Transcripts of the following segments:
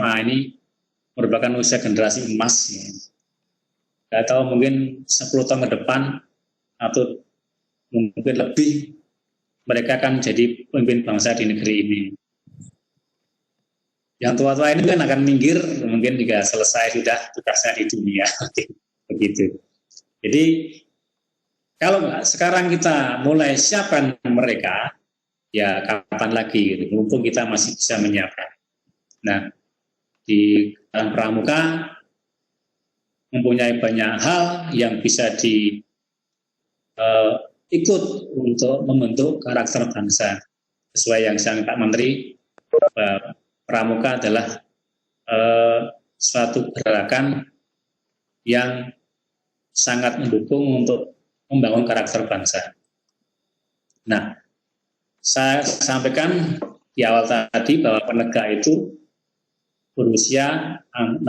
SMA ini merupakan usia generasi emas. Ya. Saya tahu mungkin 10 tahun ke depan atau mungkin lebih mereka akan jadi pemimpin bangsa di negeri ini. Yang tua-tua ini kan akan minggir, mungkin juga selesai sudah tugasnya di dunia. Begitu. Jadi kalau sekarang kita mulai siapkan mereka, ya kapan lagi? Gitu. Mumpung kita masih bisa menyiapkan. Nah, di dalam pramuka mempunyai banyak hal yang bisa ikut untuk membentuk karakter bangsa. Sesuai yang saya Pak Menteri, pramuka adalah suatu gerakan yang sangat mendukung untuk membangun karakter bangsa. Nah, saya sampaikan di awal tadi bahwa penegak itu berusia 16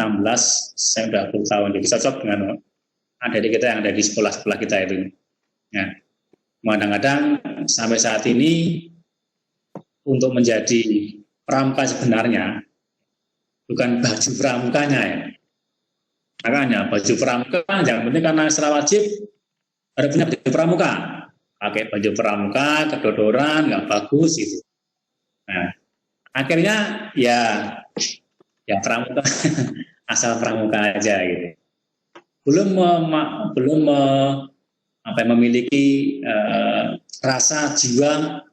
sampai 20 tahun. Jadi cocok dengan adik kita yang ada di sekolah-sekolah kita itu. Nah, kadang-kadang sampai saat ini untuk menjadi pramuka sebenarnya bukan baju pramukanya ya. Makanya baju pramuka yang penting karena secara wajib harus punya baju pramuka. Pakai baju pramuka, kedodoran, nggak bagus gitu. Nah, akhirnya ya pramuka asal pramuka aja gitu. Belum memiliki rasa jiwa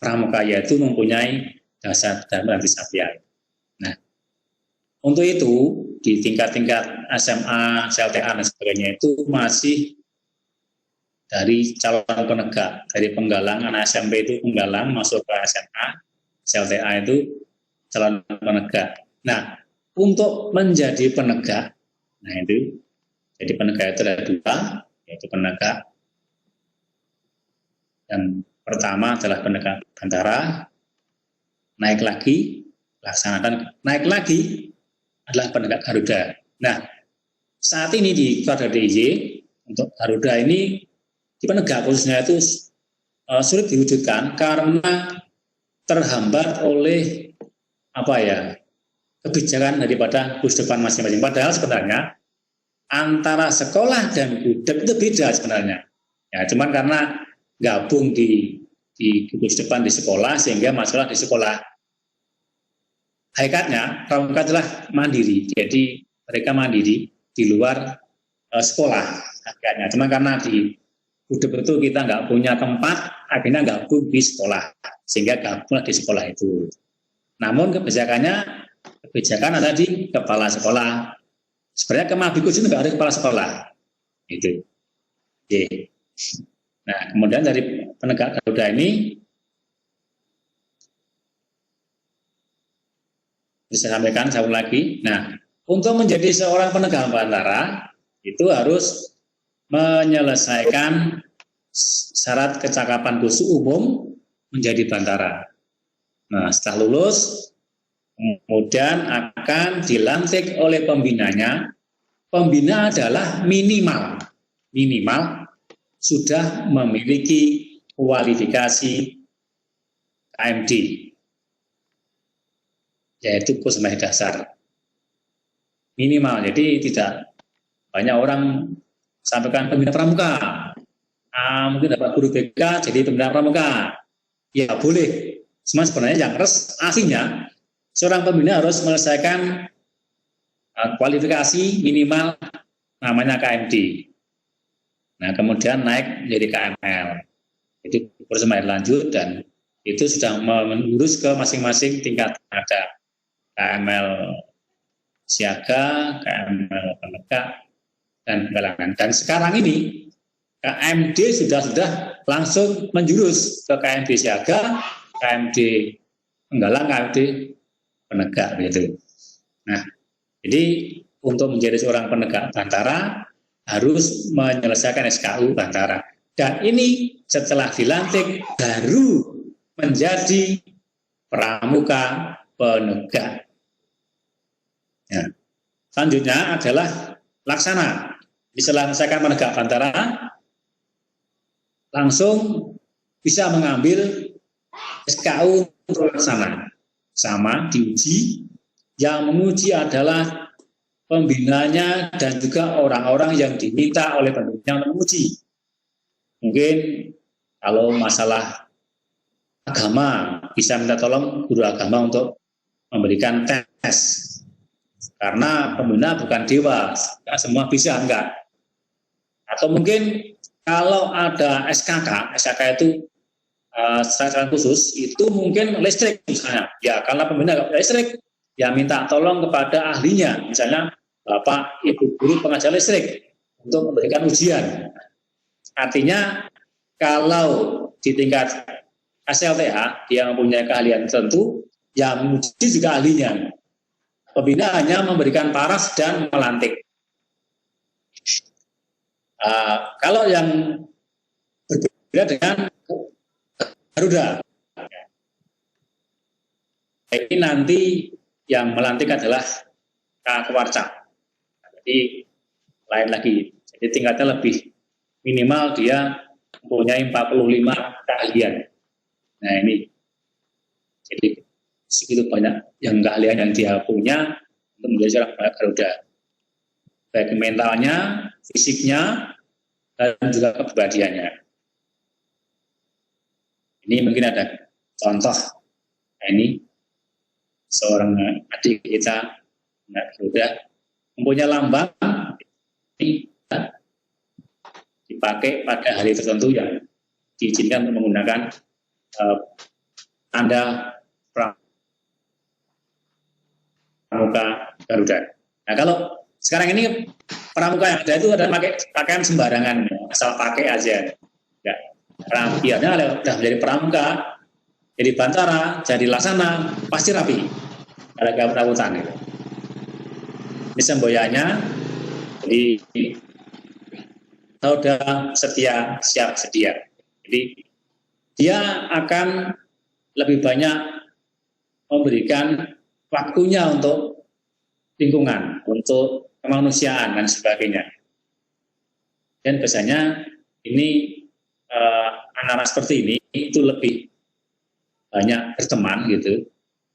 pramuka, yaitu mempunyai dasar dan kesaktian. Nah, untuk itu di tingkat-tingkat SMA, CLTA dan sebagainya itu masih dari calon penegak, dari penggalang anak SMP itu penggalang masuk ke SMA, CLTA itu calon penegak. Nah, untuk menjadi penegak, nah itu, jadi penegak itu ada dua, yaitu penegak dan pertama adalah penegak bantara, naik lagi, laksanakan, naik lagi adalah penegak Garuda. Nah, saat ini di Keluarga DIY, untuk Garuda ini, di penegak khususnya itu sulit diwujudkan karena terhambat oleh kebijakan daripada pusdepan masing-masing. Padahal sebenarnya antara sekolah dan gudeg itu beda sebenarnya. Ya, cuman karena gabung di pusdepan di sekolah sehingga masalah di sekolah. Hakikatnya pramuka adalah mandiri. Jadi mereka mandiri di luar sekolah. Hakikatnya. Cuman karena di gudeg itu kita nggak punya tempat, akhirnya gabung di sekolah sehingga gabunglah di sekolah itu. Namun kebijakan ada di kepala sekolah. Sebenarnya Kemendikbud itu nggak ada kepala sekolah. Itu. Oke. Nah, kemudian dari penegak Garuda ini bisa sampaikan satu lagi. Nah, untuk menjadi seorang penegak bantara itu harus menyelesaikan syarat kecakapan khusus umum menjadi bantara. Nah, setelah lulus kemudian akan dilantik oleh pembinanya. Pembina adalah minimal sudah memiliki kualifikasi KMD, yaitu kursus dasar minimal. Jadi tidak banyak orang sampaikan pembina pramuka. Mungkin dapat guru BK jadi pembina pramuka. Ya boleh. Cuma sebenarnya yang aslinya seorang pembina harus menyelesaikan kualifikasi minimal namanya KMD. Nah, kemudian naik menjadi KML. Itu kursus lanjut dan itu sudah mengurus ke masing-masing tingkat. Ada KML siaga, KML penegak, dan penggalangan. Dan sekarang ini KMD sudah langsung menjurus ke KMD siaga, KMD penggalang, KMD penegak gitu. Nah, jadi untuk menjadi seorang penegak bantara harus menyelesaikan SKU bantara. Dan ini setelah dilantik baru menjadi pramuka penegak. Ya. Selanjutnya adalah laksana. Setelah menyelesaikan penegak bantara, langsung bisa mengambil SKU untuk laksana. Sama diuji Yang menguji adalah pembinanya dan juga orang-orang yang diminta oleh pembina untuk menguji. Mungkin kalau masalah agama, bisa minta tolong guru agama untuk memberikan tes. Karena pembina bukan dewa, nggak semua bisa, enggak. Atau mungkin kalau ada SKK itu secara khusus, itu mungkin listrik misalnya. Ya, karena pembina nggak punya listrik, ya minta tolong kepada ahlinya, misalnya Bapak, Ibu guru pengajar listrik untuk memberikan ujian. Artinya kalau di tingkat SLTA dia mempunyai keahlian tertentu, yang menguji juga ahlinya. Pembina hanya memberikan paras dan melantik. Kalau yang berbeda dengan Garuda, ini nanti yang melantik adalah Kawarca. Jadi lain lagi. Jadi tingkatnya lebih minimal dia mempunyai 45 keahlian. Nah ini, jadi segitu banyak yang keahlian yang dia punya untuk menjadi seorang Garuda. Baik mentalnya, fisiknya, dan juga kepribadiannya. Ini mungkin ada contoh. Nah ini seorang adik kita, Garuda, mempunyai lambang ini dipakai pada hari tertentu yang diizinkan untuk menggunakan tanda pramuka Garuda. Nah kalau sekarang ini pramuka yang ada itu ada pakaian sembarangan, asal pakai aja. Ya, biarnya sudah menjadi pramuka, jadi bantara, jadi laksana, pasti rapi. Ada gak perawutan itu. Ini semboyannya, jadi saudara setia, siap sedia. Jadi dia akan lebih banyak memberikan waktunya untuk lingkungan, untuk kemanusiaan dan sebagainya. Dan biasanya ini anak-anak seperti ini itu lebih banyak berteman gitu.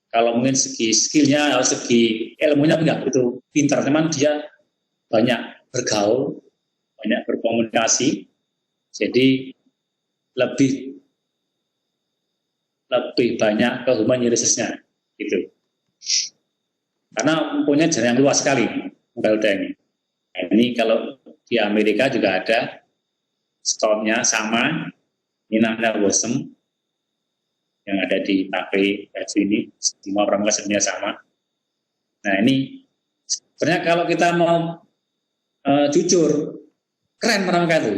Kalau mungkin segi skillnya atau segi ilmunya enggak begitu pintar, teman dia banyak bergaul, banyak berkomunikasi, jadi lebih banyak ke human resource-nya gitu. Karena mempunyai jalan yang luas sekali Garuda ini. Nah, ini kalau di Amerika juga ada scoutnya sama, ini namanya WOSM yang ada di Taipei ini, semua pramuka sebenarnya sama. Nah ini sebenarnya kalau kita mau jujur, keren pramuka itu.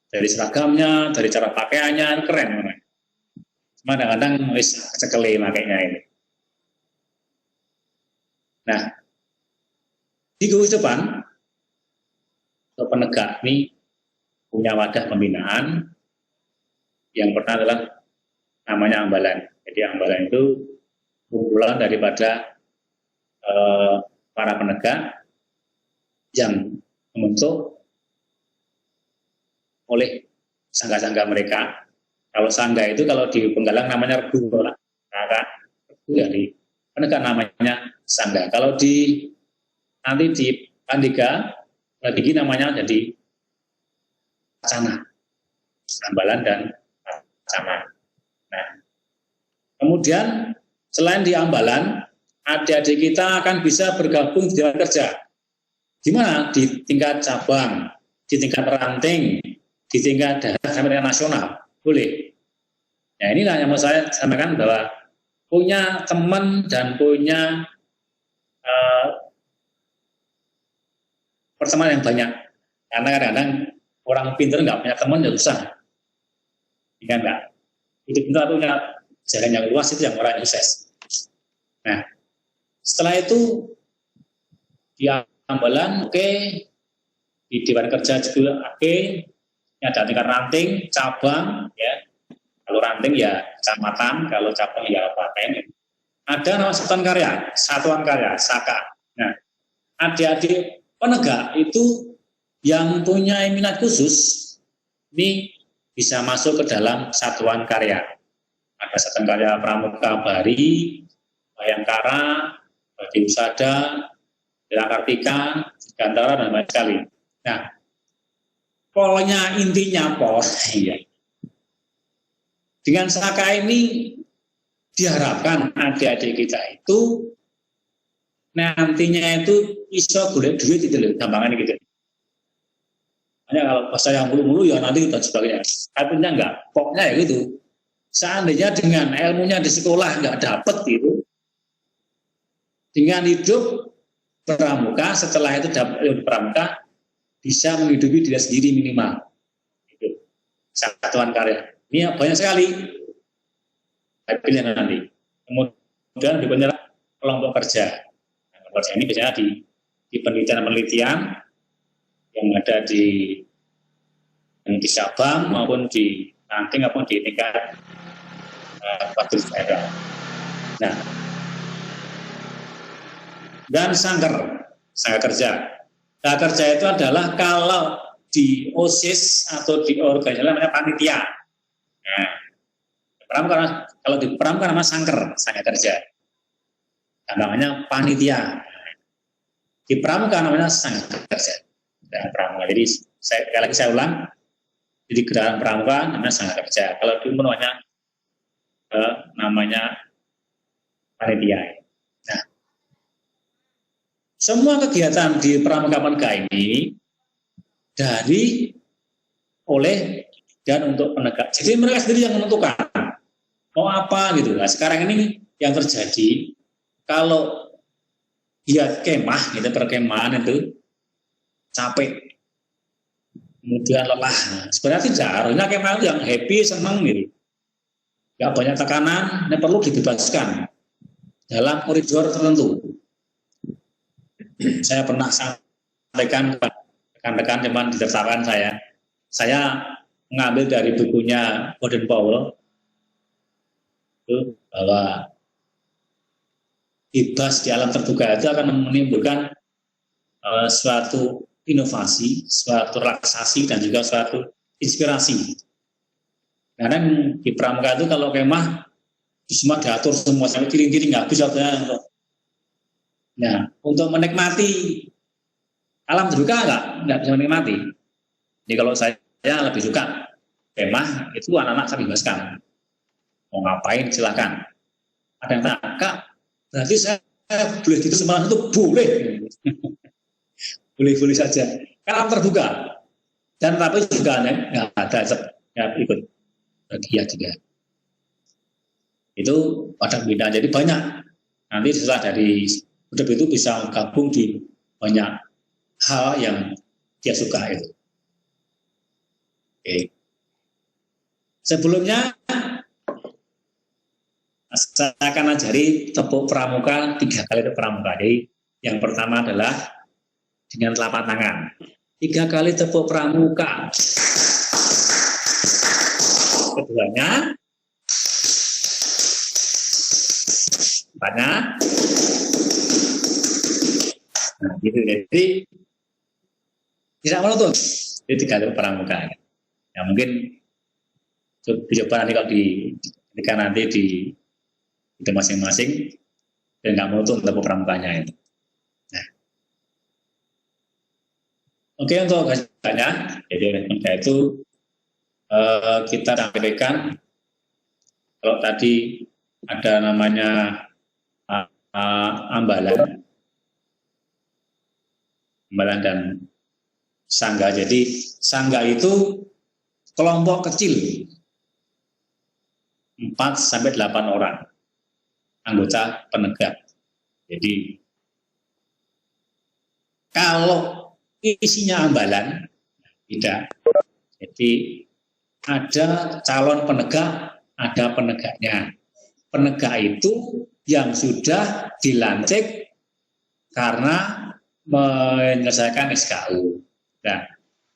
Dari seragamnya, dari cara pakaiannya, keren. Cuma kadang-kadang sekali makainya ini. Nah, di Gugus Depan, penegak ini punya wadah pembinaan yang pertama adalah namanya Ambalan. Jadi Ambalan itu kumpulan daripada para penegak yang membentuk oleh sangga-sangga mereka. Kalau sangga itu kalau di Penggalang namanya regu, regu ya di penegak namanya sangga. Kalau di nanti di Pandega lagi namanya jadi Pacana, Ambalan dan Pacana. Nah, kemudian selain di Ambalan, adik-adik kita akan bisa bergabung di Dewan Kerja. Gimana? Di tingkat cabang, di tingkat ranting, di tingkat daerah sampai dengan nasional. Boleh. Nah inilah yang mau saya sampaikan bahwa punya teman dan punya pertemanan yang banyak. Karena kadang-kadang orang pintar nggak punya teman ya susah. Iya enggak? Itu pintar punya jalan yang luas itu yang orang yang sukses. Nah, setelah itu di Ambalan oke, di Dewan Kerja juga oke, ada tingkat ranting, cabang, ya. Kalau ranting ya kecamatan, kalau cabang ya kabupaten. Ada nama satuan karya, SAKA. Nah, adik-adik penegak itu yang punya minat khusus, ini bisa masuk ke dalam satuan karya. Ada satuan karya Pramuka Bari, Bayangkara, di Usada, di Kartika, Gantara, dan banyak sekali. Nah, polnya intinya iya. Dengan Saka ini diharapkan adik-adik kita itu nantinya itu bisa golek duit gitu loh, gampangannya gitu. Hanya kalau bahasa yang mulu-mulu ya nanti dan sebagainya. Artinya enggak, pokoknya ya gitu. Seandainya dengan ilmunya di sekolah enggak dapet gitu, dengan hidup pramuka, setelah itu dapat pramuka bisa menghidupi diri sendiri minimal. Itu satuan karya. Ini banyak sekali pilihan nanti. Kemudian berikutnya kelompok kerja. Kelompok kerja ini biasanya di penelitian-penelitian yang ada di Sabang maupun di Nanting maupun di tingkat Fakultas Daerah. Nah, dan sangker kerja. Sangker kerja itu adalah kalau di OSIS atau di organisasi namanya panitia. Nah, kalau di pramuka namanya sangker kerja. Namanya panitia. Di pramuka namanya sangker kerja. Dan pramuka. Jadi sekali lagi saya ulang, jadi gerakan pramuka namanya sangker kerja. Kalau di namanya panitia. Nah, semua kegiatan di pramuka ini dari, oleh, dan untuk penegak. Jadi mereka sendiri yang menentukan mau apa gitu. Nah, sekarang ini yang terjadi kalau dia kemah gitu, perkemahan itu capek, kemudian lelah. Nah, sebenarnya tidak, harusnya kemah itu yang happy, senang gitu. Gak banyak tekanan, ini perlu dibebaskan dalam koridor tertentu. Saya pernah sampaikan kepada rekan-rekan teman ditertawakan saya mengambil dari bukunya Baden Powell itu bahwa bebas di alam terbuka itu akan menimbulkan suatu inovasi, suatu relaksasi, dan juga suatu inspirasi. Karena di pramuka itu kalau kemah semua diatur semua sampai kiri-kiri nggak bisa. Nah, untuk menikmati alam terbuka nggak bisa menikmati. Jadi kalau saya lebih suka kemah itu anak-anak saya bebaskan. Mau ngapain silakan. Ada yang tanya, Kak, berarti saya boleh gitu semalam itu boleh. Boleh-boleh saja. Alam terbuka. Dan tapi juga nggak ada yang ikut dia juga. Itu pada bidang. Jadi banyak. Nanti setelah dari hidup itu bisa gabung di banyak hal yang dia suka itu. Oke. Sebelumnya saya akan ajari tepuk pramuka 3 kali tepuk pramuka. Jadi yang pertama adalah dengan telapak tangan. 3 kali tepuk pramuka. Keduanya, empatnya. Nah, gitu. Jadi tidak menuntut. Jadi 3 kali pramuka. Ya mungkin dicoba nanti kalau nanti di masing-masing dan nggak menuntut tepuk pramukanya itu. Nah, oke, untuk hasilnya, jadi itu kita sampaikan kalau tadi ada namanya ambalan dan sangga. Jadi sangga itu kelompok kecil 4-8 orang anggota penegak. Jadi kalau isinya ambalan tidak. Jadi ada calon penegak, ada penegaknya. Penegak itu yang sudah dilantik karena menyelesaikan SKU. Nah,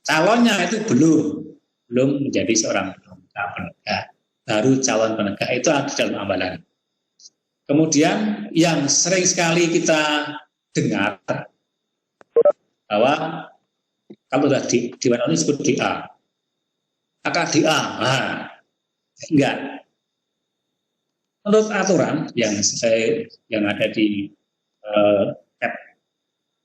calonnya itu belum menjadi seorang penegak. Baru calon penegak itu ada dalam ambalan. Kemudian yang sering sekali kita dengar bahwa kalau sudah di Dewan ini disebut DA. Kakak DA, enggak. Menurut aturan yang ada di